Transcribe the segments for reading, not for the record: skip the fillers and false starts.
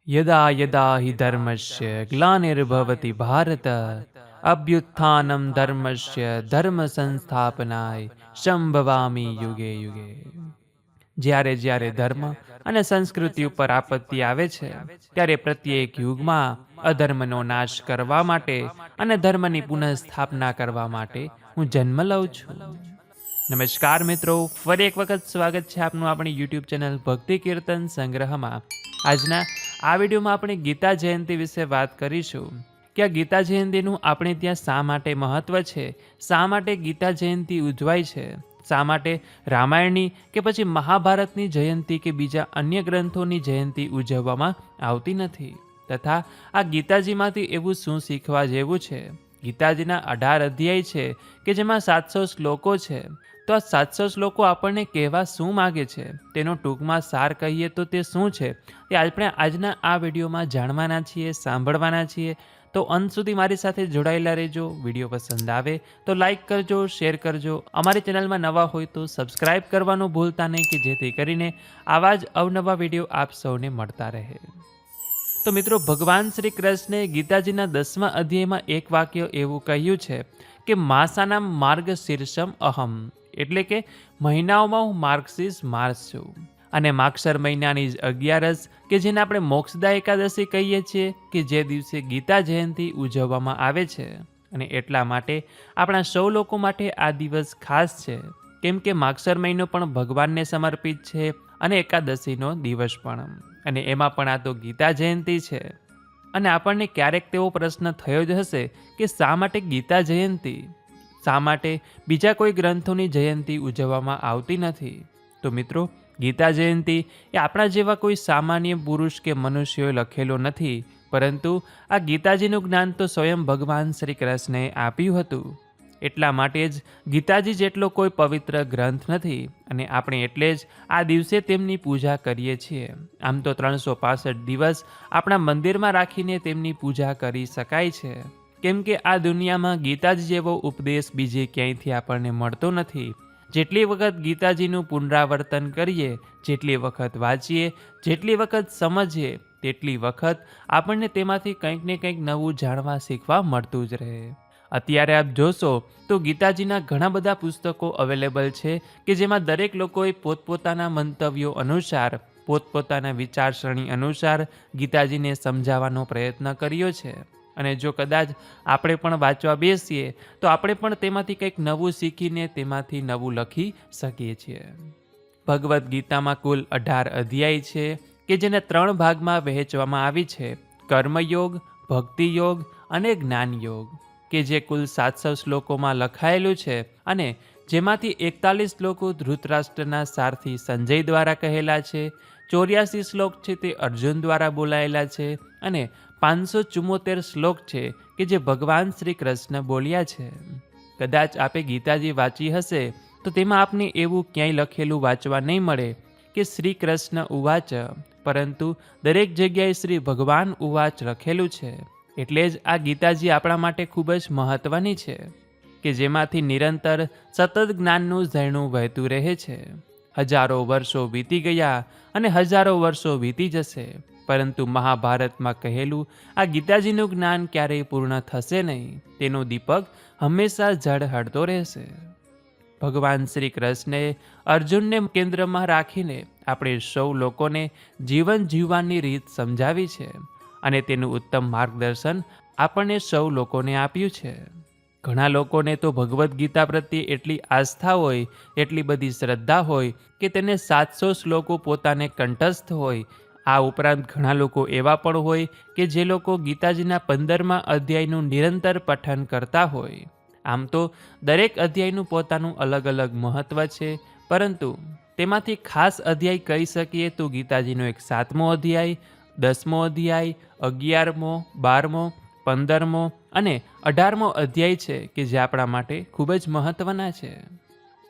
यदा यदा हि धर्मस्य ग्लानिर्भवति भारत अभ्युत्थानं धर्मस्य धर्म संस्थापनाय संभवामी યુગે યુગે। જ્યારે જ્યારે ધર્મ અને સંસ્કૃતિ ઉપર આપત્તિ આવે છે ત્યારે પ્રત્યેક યુગમાં અધર્મનો નાશ કરવા માટે અને ધર્મની પુનઃસ્થાપના કરવા માટે હું જન્મ લઉં છું। નમસ્કાર મિત્રો, ફરી એક વખત સ્વાગત છે આપનું આપણી યુટ્યુબ ચેનલ ભક્તિ કીર્તન સંગ્રહમાં। આજના આ વિડીયોમાં આપણે ગીતા જયંતિ વિશે વાત કરીશું કે આ ગીતા જયંતિનું આપણે ત્યાં શા માટે મહત્વ છે, શા માટે ગીતા જયંતિ ઉજવાય છે, શા માટે રામાયણની કે પછી મહાભારતની જયંતિ કે બીજા અન્ય ગ્રંથોની જયંતિ ઉજવવામાં આવતી નથી, તથા આ ગીતાજીમાંથી એવું શું શીખવા જેવું છે। ગીતાજીના 18 અધ્યાય છે કે જેમાં 700 શ્લોકો છે, તો આ 700 શ્લોકો આપણને કહેવા શું માગે છે તેનો ટૂંકમાં સાર કહીએ તો તે શું છે તે આપણે આજના આ વિડીયોમાં જાણવાના છીએ, સાંભળવાના છીએ। તો અંત સુધી મારી સાથે જોડાયેલા રહેજો। વિડીયો પસંદ આવે તો લાઈક કરજો, શેર કરજો, અમારી ચેનલમાં નવા હોય તો સબસ્ક્રાઈબ કરવાનું ભૂલતા નહીં કે જેથી કરીને આવા જ અવનવા વિડીયો આપ સૌને મળતા રહે। તો મિત્રો, ભગવાન શ્રી કૃષ્ણે ગીતાજીના 10મા અધ્યાયમાં એક વાક્ય એવું કહ્યું છે કે માસાનામ માર્ગ શીર્ષમ અહમ, એટલે કે મહિનાઓમાં હું માર્ગશીર્ષ માસ છું। અને માગશર મહિનાની જ 11 કે જેને આપણે મોક્ષદા એકાદશી કહીએ છીએ કે જે દિવસે ગીતા જયંતિ ઉજવવામાં આવે છે, અને એટલા માટે આપણા સૌ લોકો માટે આ દિવસ ખાસ છે, કેમ કે માગશર મહિનો પણ ભગવાનને સમર્પિત છે અને એકાદશીનો દિવસ પણ, અને એમાં પણ આ તો ગીતા જયંતિ છે। અને આપણને ક્યારેક તેવો પ્રશ્ન થયો જ હશે કે શા માટે ગીતા જયંતિ, શા માટે બીજા કોઈ ગ્રંથોની જયંતિ ઉજવવામાં આવતી નથી? તો મિત્રો, ગીતા જયંતિ એ આપણા જેવા કોઈ સામાન્ય પુરુષ કે મનુષ્યોએ લખેલો નથી, પરંતુ આ ગીતાજીનું જ્ઞાન તો સ્વયં ભગવાન શ્રી કૃષ્ણએ આપ્યું હતું। એટલા માટે જ ગીતાજી જેટલો કોઈ પવિત્ર ગ્રંથ નથી, અને આપણે એટલે જ આ દિવસે તેમની પૂજા કરીએ છીએ। આમ તો 365 દિવસ આપણા મંદિરમાં રાખીને તેમની પૂજા કરી શકાય છે, કેમ કે આ દુનિયામાં ગીતાજી જેવો ઉપદેશ બીજે ક્યાંયથી આપણને મળતો નથી। જેટલી વખત ગીતાજીનું પુનરાવર્તન કરીએ, જેટલી વખત વાંચીએ, જેટલી વખત સમજીએ, તેટલી વખત આપણને તેમાંથી કંઈક ને કંઈક નવું જાણવા શીખવા મળતું જ રહે। અત્યારે આપ જોશો તો ગીતાજીના ઘણા બધા પુસ્તકો અવેલેબલ છે કે જેમાં દરેક લોકોએ પોતપોતાના મંતવ્યો અનુસાર, પોતપોતાના વિચારસરણી અનુસાર ગીતાજીને સમજાવવાનો પ્રયત્ન કર્યો છે। અને જો કદાચ આપણે પણ વાંચવા બેસીએ તો આપણે પણ તેમાંથી કંઈક નવું શીખીને તેમાંથી નવું લખી શકીએ છીએ। ભગવદ્ ગીતામાં કુલ 18 અધ્યાય છે કે જેને 3 ભાગમાં વહેંચવામાં આવી છે, કર્મયોગ, ભક્તિયોગ અને જ્ઞાનયોગ, કે જે કુલ 700 શ્લોકોમાં લખાયેલું છે, અને જેમાંથી 41 શ્લોકો ધૃતરાષ્ટ્રના સારથી સંજય દ્વારા કહેલા છે, 84 શ્લોક છે તે અર્જુન દ્વારા બોલાયેલા છે, અને 574 શ્લોક છે કે જે ભગવાન શ્રી કૃષ્ણ બોલ્યા છે। કદાચ આપે ગીતાજી વાંચી હશે તો તેમાં આપને એવું ક્યાંય લખેલું વાંચવા નહીં મળે કે શ્રી કૃષ્ણ ઉવાચ, પરંતુ દરેક જગ્યાએ શ્રી ભગવાન ઉવાચ લખેલું છે। એટલે જ આ ગીતાજી આપણા માટે ખૂબ જ મહત્વની છે કે જેમાંથી નિરંતર સતત જ્ઞાનનું ઝરણું વહેતું રહે છે। હજારો વર્ષો વીતી ગયા અને હજારો વર્ષો વીતી જશે, પરંતુ મહાભારતમાં કહેલું આ ગીતાજીનું જ્ઞાન ક્યારેય પૂર્ણ થશે નહીં, તેનો દીપક હંમેશા ઝળહળતો રહેશે। ભગવાન શ્રી કૃષ્ણે અર્જુનને કેન્દ્રમાં રાખીને આપણે સૌ લોકોને જીવન જીવવાની રીત સમજાવી છે, અને તેનું ઉત્તમ માર્ગદર્શન આપણને સૌ લોકોને આપ્યું છે। ઘણા લોકોને તો ભગવદ્ ગીતા પ્રત્યે એટલી આસ્થા હોય, એટલી બધી શ્રદ્ધા હોય કે તેને 700 શ્લોકો પોતાને કંઠસ્થ હોય। આ ઉપરાંત ઘણા લોકો એવા પણ હોય કે જે લોકો ગીતાજીના 15મા અધ્યાયનું નિરંતર પઠન કરતા હોય। આમ તો દરેક અધ્યાયનું પોતાનું અલગ અલગ મહત્વ છે, પરંતુ તેમાંથી ખાસ અધ્યાય કહી શકીએ તો ગીતાજીનો એક 7મો અધ્યાય, 10મો અધ્યાય, 11મો, 12મો, 15મો અને 18મો અધ્યાય છે કે જે આપણા માટે ખૂબ જ મહત્વના છે।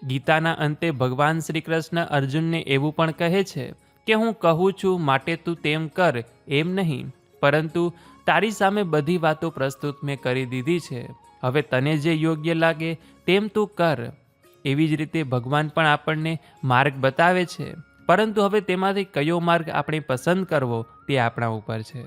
ગીતાના અંતે ભગવાન શ્રી કૃષ્ણ અર્જુનને એવું પણ કહે છે કે હું કહું છું માટે તું તેમ કર એમ નહીં, પરંતુ તારી સામે બધી વાતો પ્રસ્તુત મેં કરી દીધી છે, હવે તને જે યોગ્ય લાગે તેમ તું કર। એવી જ રીતે ભગવાન પણ આપણને માર્ગ બતાવે છે, પરંતુ હવે તેમાંથી કયો માર્ગ આપણે પસંદ કરવો તે આપણા ઉપર છે.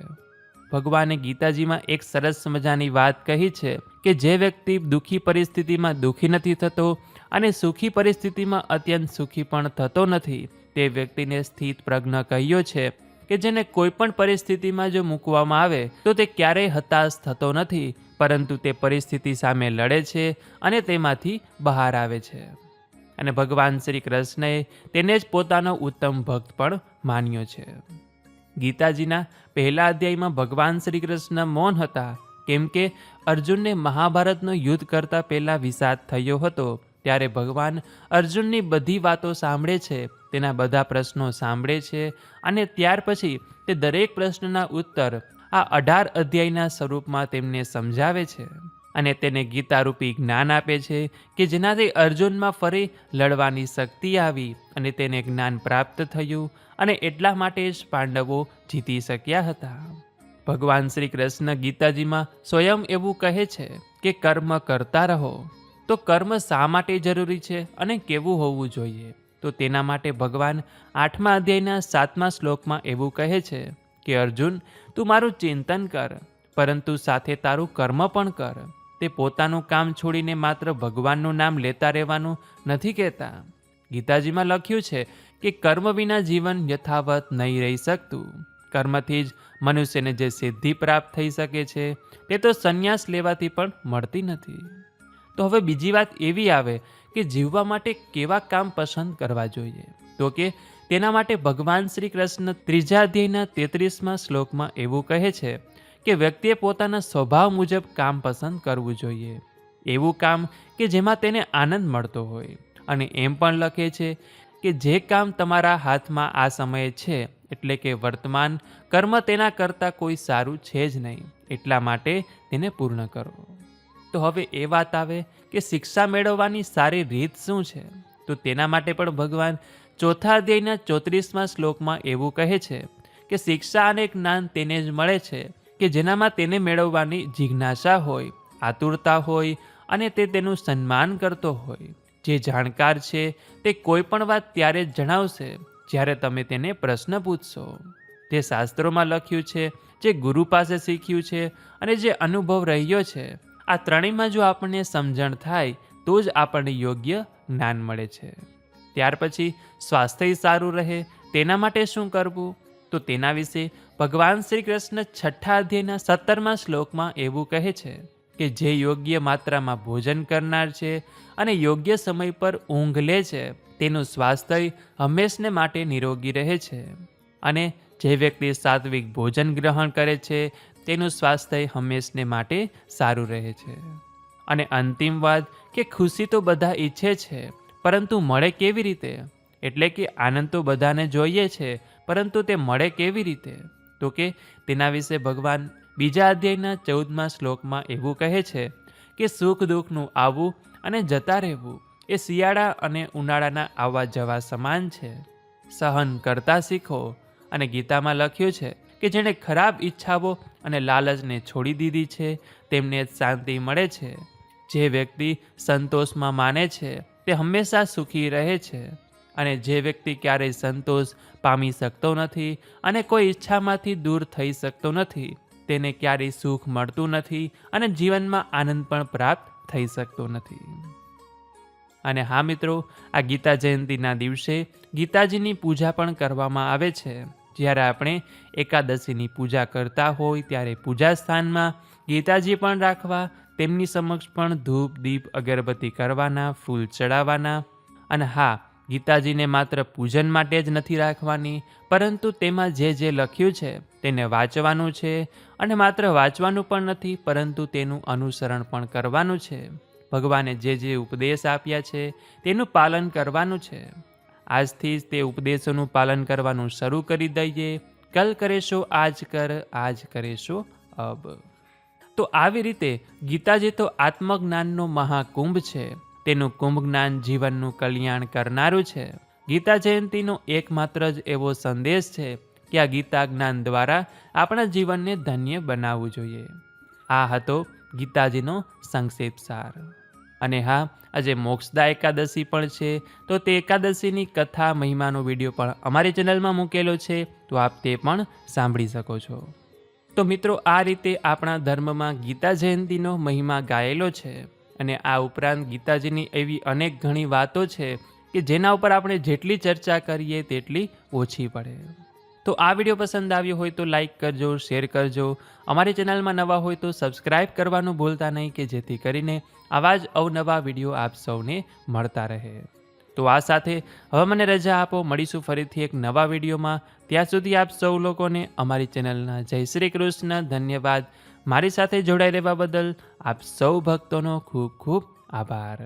ભગવાને ગીતાજીમાં એક સરસ મજાની વાત કહી છે કે જે વ્યક્તિ દુઃખી પરિસ્થિતિમાં દુઃખી નથી થતો અને સુખી પરિસ્થિતિમાં અત્યંત સુખી પણ થતો નથી, તે વ્યક્તિને સ્થિત પ્રજ્ઞ કહ્યો છે કે જેને કોઈ પણ પરિસ્થિતિમાં જો મૂકવામાં આવે તો તે ક્યારેય હતાશ થતો નથી, પરંતુ તે પરિસ્થિતિ સામે લડે છે અને તેમાંથી બહાર આવે છે. અને ભગવાન શ્રી કૃષ્ણએ તેને જ પોતાનો ઉત્તમ ભક્ત પણ માન્યો છે. ગીતાજીના પહેલા અધ્યાયમાં ભગવાન શ્રી કૃષ્ણ મૌન હતા, કેમ કે અર્જુનને મહાભારતનું યુદ્ધ કરતા પહેલા વિષાદ થયો હતો. ત્યારે ભગવાન અર્જુનની બધી વાતો સાંભળે છે, તેના બધા પ્રશ્નો સાંભળે છે અને ત્યાર પછી તે દરેક પ્રશ્નના ઉત્તર આ 18 અધ્યાયના સ્વરૂપમાં તેમને સમજાવે છે અને તેને ગીતારૂપી જ્ઞાન આપે છે કે જેનાથી અર્જુનમાં ફરી લડવાની શક્તિ આવી અને તેને જ્ઞાન પ્રાપ્ત થયું અને એટલા માટે જ પાંડવો જીતી શક્યા હતા. ભગવાન શ્રી કૃષ્ણ ગીતાજીમાં સ્વયં એવું કહે છે કે કર્મ કરતા રહો. તો કર્મ શા માટે જરૂરી છે અને કેવું હોવું જોઈએ? તો તેના માટે ભગવાન 8મા અધ્યાયના 7મા શ્લોકમાં એવું કહે છે કે અર્જુન, તું મારું ચિંતન કર, પરંતુ સાથે તારું કર્મ પણ કર. તે પોતાનું કામ છોડીને માત્ર ભગવાનનું નામ લેતા રહેવાનું નથી કહેતા. ગીતાજીમાં લખ્યું છે કે કર્મ વિના જીવન યથાવત નહીં રહી શકતું. કર્મથી જ મનુષ્યને જે સિદ્ધિ પ્રાપ્ત થઈ શકે છે તે તો સંન્યાસ લેવાથી પણ મળતી નથી. તો હવે બીજી વાત એવી આવે કે જીવવા માટે કેવા કામ પસંદ કરવા જોઈએ? તો કે તેના માટે ભગવાન શ્રી કૃષ્ણ 3જા અધ્યાયના 33મા શ્લોકમાં એવું કહે છે કે વ્યક્તિએ પોતાના સ્વભાવ મુજબ કામ પસંદ કરવું જોઈએ. એવું કામ કે જેમાં તેને આનંદ મળતો હોય. અને એમ પણ લખે છે કે જે કામ તમારા હાથમાં આ સમયે છે, એટલે કે વર્તમાન કર્મ, તેના કરતાં કોઈ સારું છે જ નહીં, એટલા માટે તેને પૂર્ણ કરો. તો હવે એ વાત આવે કે શિક્ષા મેળવવાની સારી રીત શું છે? તો તેના માટે પણ ભગવાન 4થા અધ્યાયના 34મા શ્લોકમાં એવું કહે છે કે શિક્ષા અને જ્ઞાન તેને જ મળે છે કે જેનામાં તેને મેળવવાની જિજ્ઞાસા હોય, આતુરતા હોય અને તે તેનું સન્માન કરતો હોય. જે જાણકાર છે તે કોઈ પણ વાત ત્યારે જ જણાવશે જ્યારે તમે તેને પ્રશ્ન પૂછશો. જે શાસ્ત્રોમાં લખ્યું છે, જે ગુરુ પાસે શીખ્યું છે અને જે અનુભવ રહ્યો છે, આ ત્રણેયમાં જો આપણને સમજણ થાય તો જ આપણને યોગ્ય જ્ઞાન મળે છે. ત્યાર પછી સ્વાસ્થ્ય સારું રહે તેના માટે શું કરવું? તો તેના વિશે ભગવાન શ્રી કૃષ્ણ 6ઠ્ઠા અધ્યાયના 17મા શ્લોકમાં એવું કહે છે કે જે યોગ્ય માત્રામાં ભોજન કરનાર છે અને યોગ્ય સમય પર ઊંઘ લે છે, તેનું સ્વાસ્થ્ય હંમેશને માટે નિરોગી રહે છે. અને જે વ્યક્તિ સાત્વિક ભોજન ગ્રહણ કરે છે તેનું સ્વાસ્થ્ય હંમેશને માટે સારું રહે છે. અને અંતિમ વાત કે ખુશી તો બધા ઈચ્છે છે, પરંતુ મળે કેવી રીતે? એટલે કે આનંદ તો બધાને જોઈએ છે, પરંતુ તે મળે કેવી રીતે? તો કે તેના વિશે ભગવાન 2જા અધ્યાયના 14મા શ્લોકમાં એવું કહે છે કે સુખ દુઃખનું આવવું અને જતા રહેવું એ શિયાળા અને ઉનાળાના આવવા જવા સમાન છે. સહન કરતા શીખો. અને ગીતામાં લખ્યું છે કે જેણે ખરાબ ઈચ્છાઓ અને લાલચને છોડી દીધી છે તેમને જ શાંતિ મળે છે. જે વ્યક્તિ સંતોષમાં માને છે તે હંમેશા સુખી રહે છે. અને જે વ્યક્તિ ક્યારેય સંતોષ પામી શકતો નથી અને કોઈ ઈચ્છામાંથી દૂર થઈ શકતો નથી, તેને ક્યારેય સુખ મળતું નથી અને જીવનમાં આનંદ પણ પ્રાપ્ત થઈ શકતો નથી. અને હા મિત્રો, આ ગીતા જયંતિના દિવસે ગીતાજીની પૂજા પણ કરવામાં આવે છે. જ્યારે આપણે એકાદશીની પૂજા કરતા હોય ત્યારે પૂજા સ્થાનમાં ગીતાજી પણ રાખવા, તેમની સમક્ષ પણ ધૂપ દીપ અગરબત્તી કરવાના, ફૂલ ચડાવવાના. અને હા, ગીતાજીને માત્ર પૂજન માટે જ નથી રાખવાની, પરંતુ તેમાં જે જે લખ્યું છે તેને વાંચવાનું છે. અને માત્ર વાંચવાનું પણ નથી, પરંતુ તેનું અનુસરણ પણ કરવાનું છે. ભગવાને જે જે ઉપદેશ આપ્યા છે તેનું પાલન કરવાનું છે. આજથી જ તે ઉપદેશોનું પાલન કરવાનું શરૂ કરી દઈએ. કલ કરેશો આજ કર, આજ કરેશો અબ. તો આવી રીતે ગીતાજી તો આત્મજ્ઞાનનો મહાકુંભ છે. તેનું કુંભ જ્ઞાન જીવનનું કલ્યાણ કરનારું છે. ગીતા જયંતિનો એકમાત્ર જ એવો સંદેશ છે કે આ ગીતા જ્ઞાન દ્વારા આપણા જીવનને ધન્ય બનાવવું જોઈએ. આ હતો ગીતાજીનો સંક્ષેપ સાર. અને હા, આજે મોક્ષદા એકાદશી પણ છે, તો તે એકાદશીની કથા મહિમાનો વિડીયો પણ અમારી ચેનલમાં મૂકેલો છે. તો આપ તે પણ સાંભળી શકો છો. તો મિત્રો, આ રીતે આપણા ધર્મમાં ગીતા જયંતિનો મહિમા ગાયેલો છે. અને આ ઉપરાંત ગીતાજીની એવી અનેક ઘણી વાતો છે કે જેના ઉપર આપણે જેટલી ચર્ચા કરીએ તેટલી ઓછી પડે. તો આ વિડીયો પસંદ આવ્યો હોય તો લાઈક કરજો, શેર કરજો. અમારી ચેનલમાં નવા હોય તો સબસ્ક્રાઈબ કરવાનું ભૂલતા નહીં, કે જેથી કરીને આવા જ અવનવા વિડીયો આપ સૌને મળતા રહે. તો આ સાથે હવે મને રજા આપો. મળીશું ફરીથી એક નવા વિડીયોમાં. ત્યાં સુધી આપ સૌ લોકોને અમારી ચેનલના જય શ્રી કૃષ્ણ. ધન્યવાદ. મારી સાથે જોડાઈ રહેવા બદલ આપ સૌ ભક્તોનો ખૂબ ખૂબ આભાર.